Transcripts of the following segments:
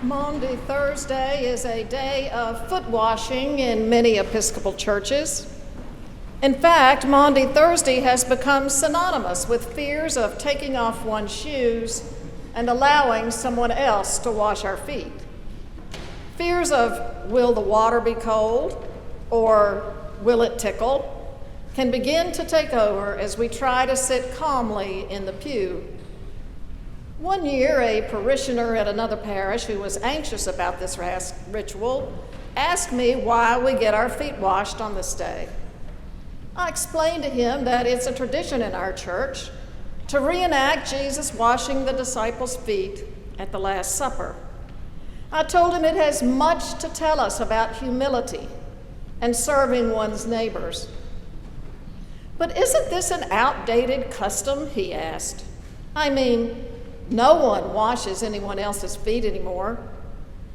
Maundy Thursday is a day of foot washing in many Episcopal churches. In fact, Maundy Thursday has become synonymous with fears of taking off one's shoes and allowing someone else to wash our feet. Fears of will the water be cold or will it tickle can begin to take over as we try to sit calmly in the pew. One year, a parishioner at another parish who was anxious about this ritual asked me why we get our feet washed on this day. I explained to him that it's a tradition in our church to reenact Jesus washing the disciples' feet at the Last Supper. I told him it has much to tell us about humility and serving one's neighbors. But isn't this an outdated custom, he asked. I mean, no one washes anyone else's feet anymore.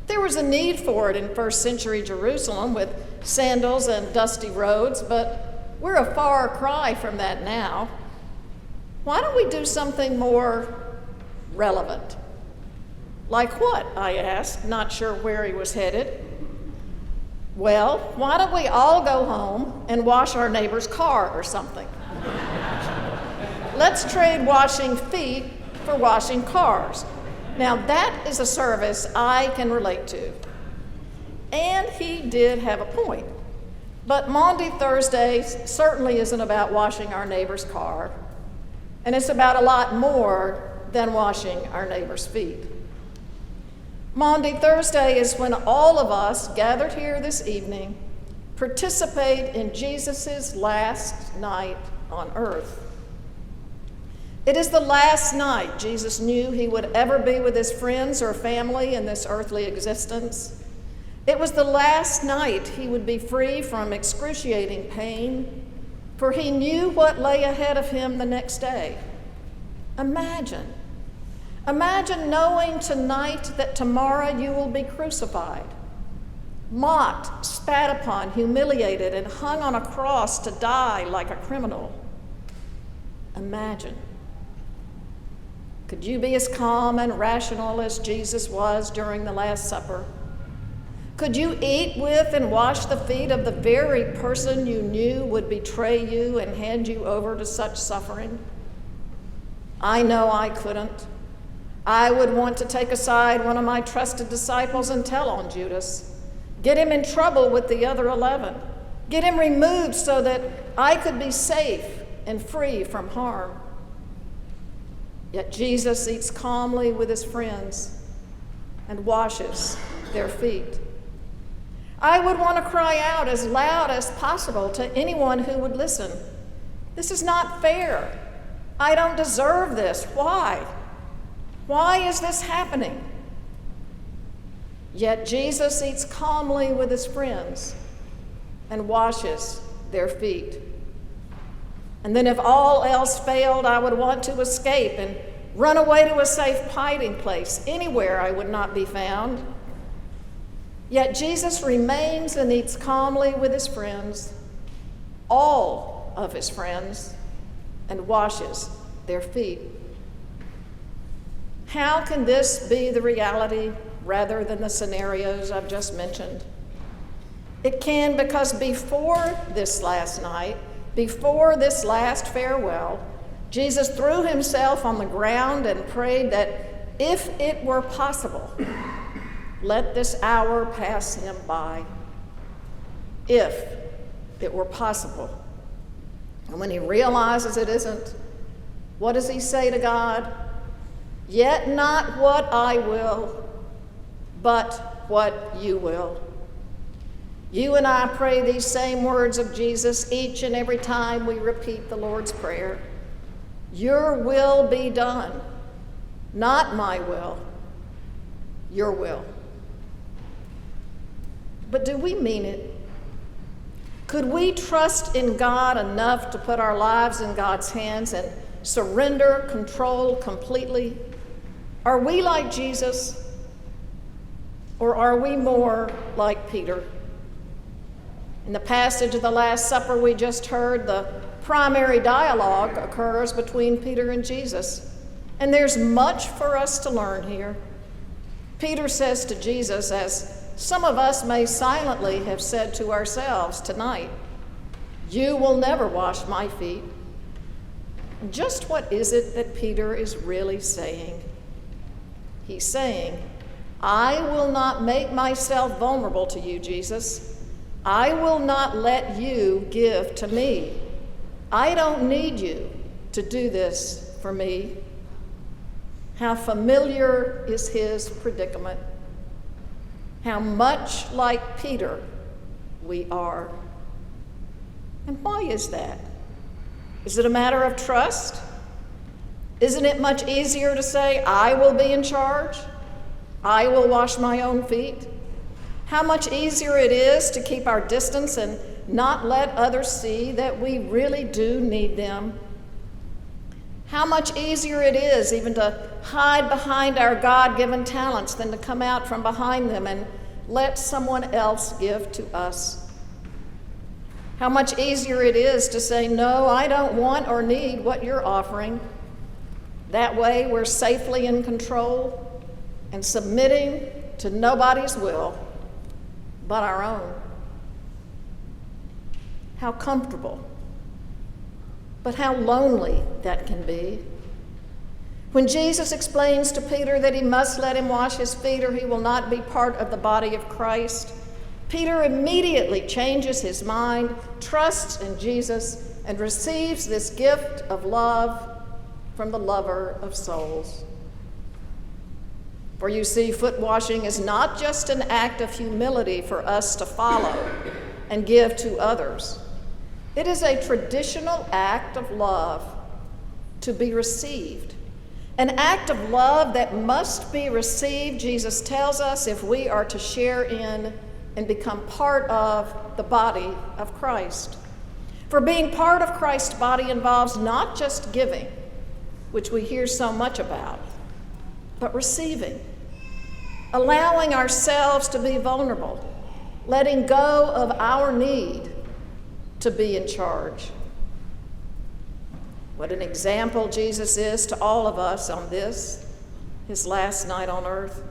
There was a need for it in first century Jerusalem with sandals and dusty roads, but we're a far cry from that now. Why don't we do something more relevant? Like what? I asked, not sure where he was headed. Well, why don't we all go home and wash our neighbor's car or something? Let's trade washing feet for washing cars. Now that is a service I can relate to. And he did have a point. But Maundy Thursday certainly isn't about washing our neighbor's car, and it's about a lot more than washing our neighbor's feet. Maundy Thursday is when all of us gathered here this evening participate in Jesus' last night on earth. It is the last night Jesus knew he would ever be with his friends or family in this earthly existence. It was the last night he would be free from excruciating pain, for he knew what lay ahead of him the next day. Imagine knowing tonight that tomorrow you will be crucified, mocked, spat upon, humiliated, and hung on a cross to die like a criminal. Imagine. Could you be as calm and rational as Jesus was during the Last Supper? Could you eat with and wash the feet of the very person you knew would betray you and hand you over to such suffering? I know I couldn't. I would want to take aside one of my trusted disciples and tell on Judas, get him in trouble with the other 11, get him removed so that I could be safe and free from harm. Yet Jesus eats calmly with his friends and washes their feet. I would want to cry out as loud as possible to anyone who would listen. This is not fair. I don't deserve this. Why? Why is this happening? Yet Jesus eats calmly with his friends and washes their feet. And then if all else failed, I would want to escape and run away to a safe hiding place, anywhere I would not be found. Yet Jesus remains and eats calmly with his friends, all of his friends, and washes their feet. How can this be the reality rather than the scenarios I've just mentioned? It can because before this last night, before this last farewell, Jesus threw himself on the ground and prayed that if it were possible, let this hour pass him by. If it were possible. And when he realizes it isn't, what does he say to God? Yet not what I will, but what you will. You and I pray these same words of Jesus each and every time we repeat the Lord's Prayer. Your will be done, not my will, your will. But do we mean it? Could we trust in God enough to put our lives in God's hands and surrender control completely? Are we like Jesus, or are we more like Peter? In the passage of the Last Supper we just heard, the primary dialogue occurs between Peter and Jesus, and there's much for us to learn here. Peter says to Jesus, as some of us may silently have said to ourselves tonight, "You will never wash my feet." Just what is it that Peter is really saying? He's saying, I will not make myself vulnerable to you, Jesus. I will not let you give to me. I don't need you to do this for me. How familiar is his predicament. How much like Peter we are. And why is that? Is it a matter of trust? Isn't it much easier to say, I will be in charge? I will wash my own feet? How much easier it is to keep our distance and not let others see that we really do need them. How much easier it is even to hide behind our God-given talents than to come out from behind them and let someone else give to us. How much easier it is to say, no, I don't want or need what you're offering. That way we're safely in control and submitting to nobody's will but our own. How comfortable, but how lonely that can be. When Jesus explains to Peter that he must let him wash his feet or he will not be part of the body of Christ, Peter immediately changes his mind, trusts in Jesus, and receives this gift of love from the lover of souls. For you see, foot washing is not just an act of humility for us to follow and give to others. It is a traditional act of love to be received. An act of love that must be received, Jesus tells us, if we are to share in and become part of the body of Christ. For being part of Christ's body involves not just giving, which we hear so much about, but receiving, allowing ourselves to be vulnerable, letting go of our need to be in charge. What an example Jesus is to all of us on this, his last night on earth.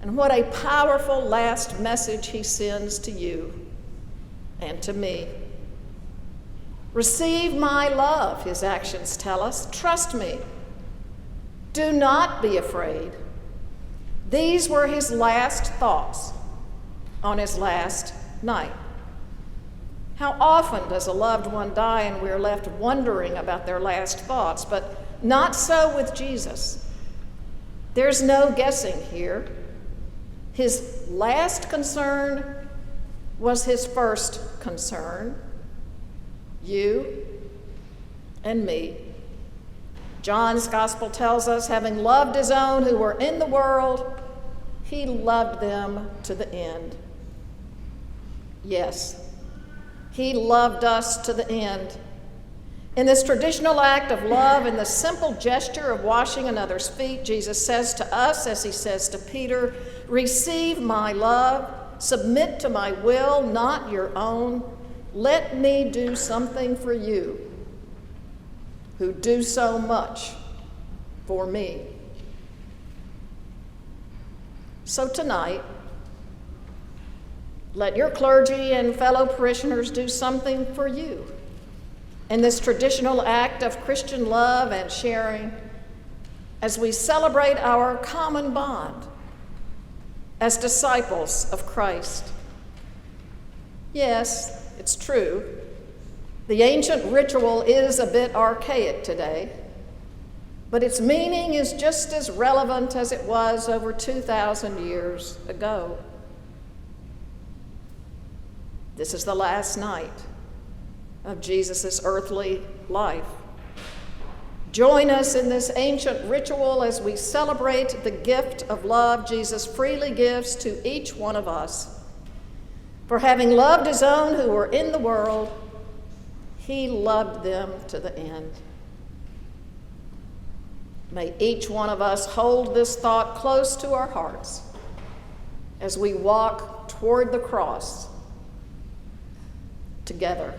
And what a powerful last message he sends to you and to me. Receive my love, his actions tell us. Trust me. Do not be afraid. These were his last thoughts on his last night. How often does a loved one die and we're left wondering about their last thoughts? But not so with Jesus. There's no guessing here. His last concern was his first concern. You and me. John's gospel tells us, having loved his own who were in the world, he loved them to the end. Yes, he loved us to the end. In this traditional act of love and the simple gesture of washing another's feet, Jesus says to us, as he says to Peter, receive my love, submit to my will, not your own. Let me do something for you who do so much for me. So tonight, let your clergy and fellow parishioners do something for you in this traditional act of Christian love and sharing as we celebrate our common bond as disciples of Christ. Yes, it's true. The ancient ritual is a bit archaic today, but its meaning is just as relevant as it was over 2,000 years ago. This is the last night of Jesus' earthly life. Join us in this ancient ritual as we celebrate the gift of love Jesus freely gives to each one of us. For having loved his own who were in the world, he loved them to the end. May each one of us hold this thought close to our hearts as we walk toward the cross together.